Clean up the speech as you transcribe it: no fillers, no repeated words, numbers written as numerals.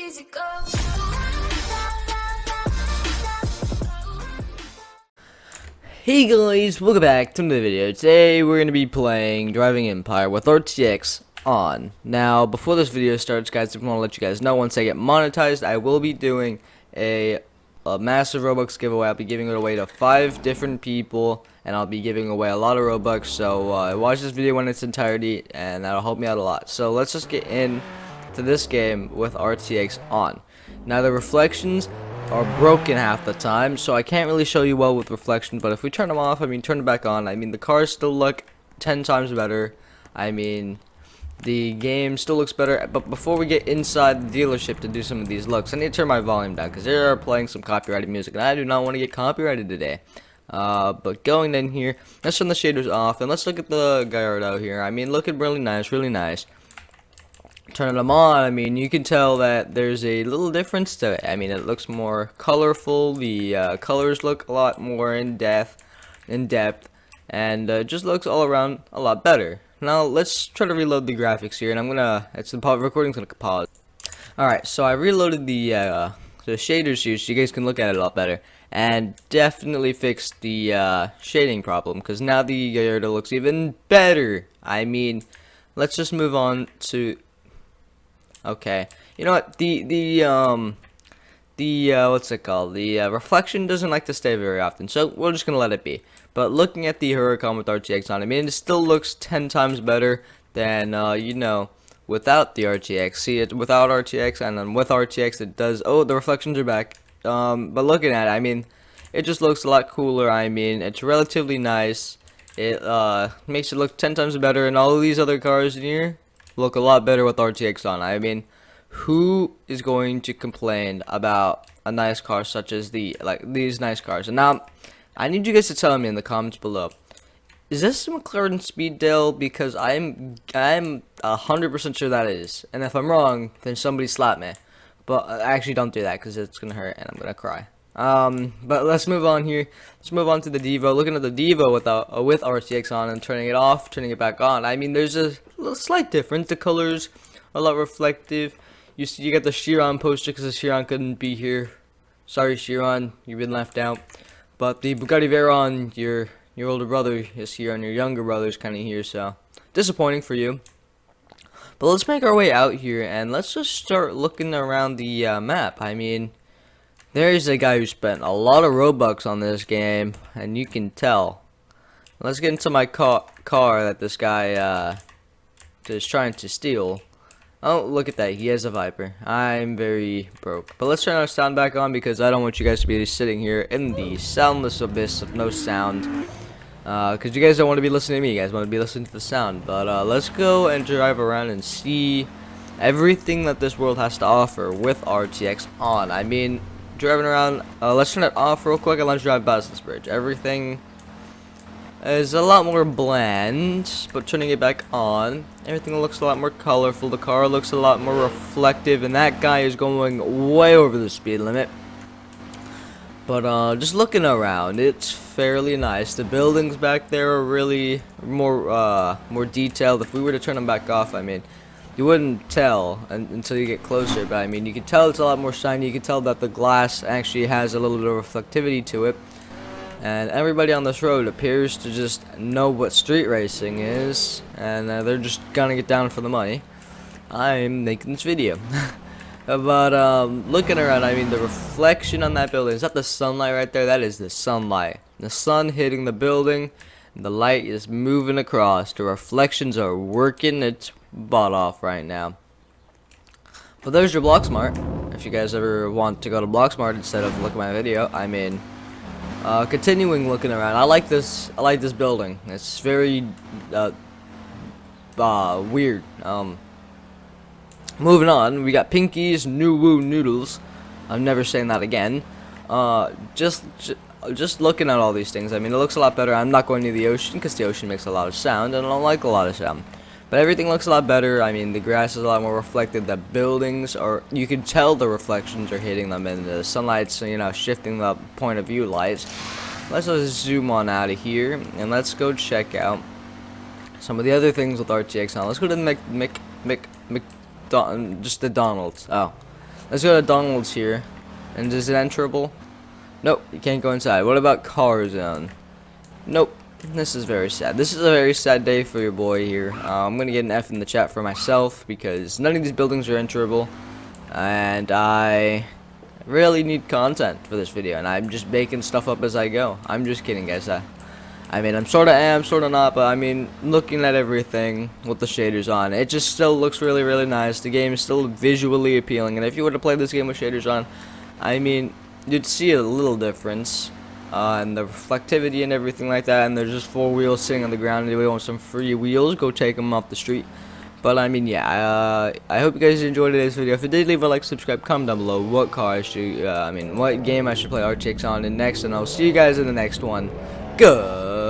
easy go. Hey guys, welcome back to another video. Today we're going to be playing Driving Empire with RTX on. Now, before this video starts, guys, I just want to let you guys know, once I get monetized, I will be doing a massive Robux giveaway. I'll be giving it away to 5 different people, and I'll be giving away a lot of Robux. So watch this video in its entirety, and that'll help me out a lot. So let's just get into this game with RTX on. Now, the reflections are broken half the time, so I can't really show you well with reflection, but if we turn them off, turn them back on, the cars still look 10 times better. The game still looks better. But before we get inside the dealership to do some of these looks, I need to turn my volume down because they are playing some copyrighted music, and I do not want to get copyrighted today. But going in here, let's turn the shaders off, and let's look at the Gallardo here. Looking really nice, really nice. Turning them on, you can tell that there's a little difference to it. It looks more colorful. The colors look a lot more in depth, and just looks all around a lot better. Now let's try to reload the graphics here, and the recording's gonna pause. Alright, so I reloaded the shaders here so you guys can look at it a lot better, and definitely fixed the shading problem, because now the Gallardo looks even better. Let's just move on to. Okay, you know what? What's it called? The reflection doesn't like to stay very often, so we're just gonna let it be. But looking at the Huracan with RTX on, it still looks 10 times better than without the RTX. See, it without RTX, and then with RTX, it does. Oh, the reflections are back. But looking at it, it just looks a lot cooler. It's relatively nice. It makes it look 10 times better, and all of these other cars in here look a lot better with RTX on. Who is going to complain about a nice car such as these nice cars? And now, I need you guys to tell me in the comments below, is this a McLaren Speeddale? Because I'm 100% sure that is. And if I'm wrong, then somebody slap me. But actually, don't do that because it's gonna hurt and I'm gonna cry. But let's move on here. Let's move on to the Devo. Looking at the Devo with RTX on and turning it off, turning it back on. There's a little slight difference. The colors are a lot reflective. You got the Chiron poster because the Chiron couldn't be here. Sorry, Chiron, you've been left out. But the Bugatti Veyron, your older brother is here, and your younger brother is kind of here. So disappointing for you. But let's make our way out here and let's just start looking around the map. There's a guy who spent a lot of Robux on this game, and you can tell. Let's get into my car that this guy is trying to steal. Oh, look at that. He has a Viper. I'm very broke. But let's turn our sound back on because I don't want you guys to be sitting here in the soundless abyss of no sound. Because you guys don't want to be listening to me. You guys want to be listening to the sound. But let's go and drive around and see everything that this world has to offer with RTX on. Driving around, let's turn it off real quick and let's drive past this bridge. Everything is a lot more bland, but turning it back on, everything looks a lot more colorful. The car looks a lot more reflective, and that guy is going way over the speed limit. But just looking around, it's fairly nice. The buildings back there are really more detailed. If we were to turn them back off, you wouldn't tell until you get closer, but you can tell it's a lot more shiny. You can tell that the glass actually has a little bit of reflectivity to it. And everybody on this road appears to just know what street racing is, and they're just gonna get down for the money. I'm making this video. But looking around, the reflection on that building, is that the sunlight right there? That is the sunlight. The sun hitting the building, and the light is moving across. The reflections are working its butt off right now. But there's your Blocksmart. If you guys ever want to go to Blocksmart instead of look at my video, continuing looking around, I like this building. It's very weird. Moving on, we got Pinky's New Woo Noodles. I'm never saying that again. Just looking at all these things, it looks a lot better. I'm not going near the ocean because the ocean makes a lot of sound, and I don't like a lot of sound. But everything looks a lot better. The grass is a lot more reflective. The buildings are, you can tell the reflections are hitting them, and the sunlight's, shifting the point of view lights. Let's just zoom on out of here, and let's go check out some of the other things with RTX on. Let's go to the just the Donald's. Oh, Let's go to Donald's here. And is it enterable? Nope, you can't go inside. What about car zone? Nope. This is very sad. This is a very sad day for your boy here. I'm gonna get an F in the chat for myself because none of these buildings are enterable, and I really need content for this video, and I'm just making stuff up as I go. I'm just kidding, guys. I mean, I'm sorta am, sorta not, but I mean, looking at everything with the shaders on, it just still looks really, really nice. The game is still visually appealing, and if you were to play this game with shaders on, I mean, you'd see a little difference. And the reflectivity and everything like that, and there's just 4 wheels sitting on the ground. Anybody want some free wheels, go take them off the street. But I mean, yeah, I hope you guys enjoyed today's video. If you did, leave a like, subscribe, comment down below what car I should, what game I should play RTX on in next, and I'll see you guys in the next one. Goodbye.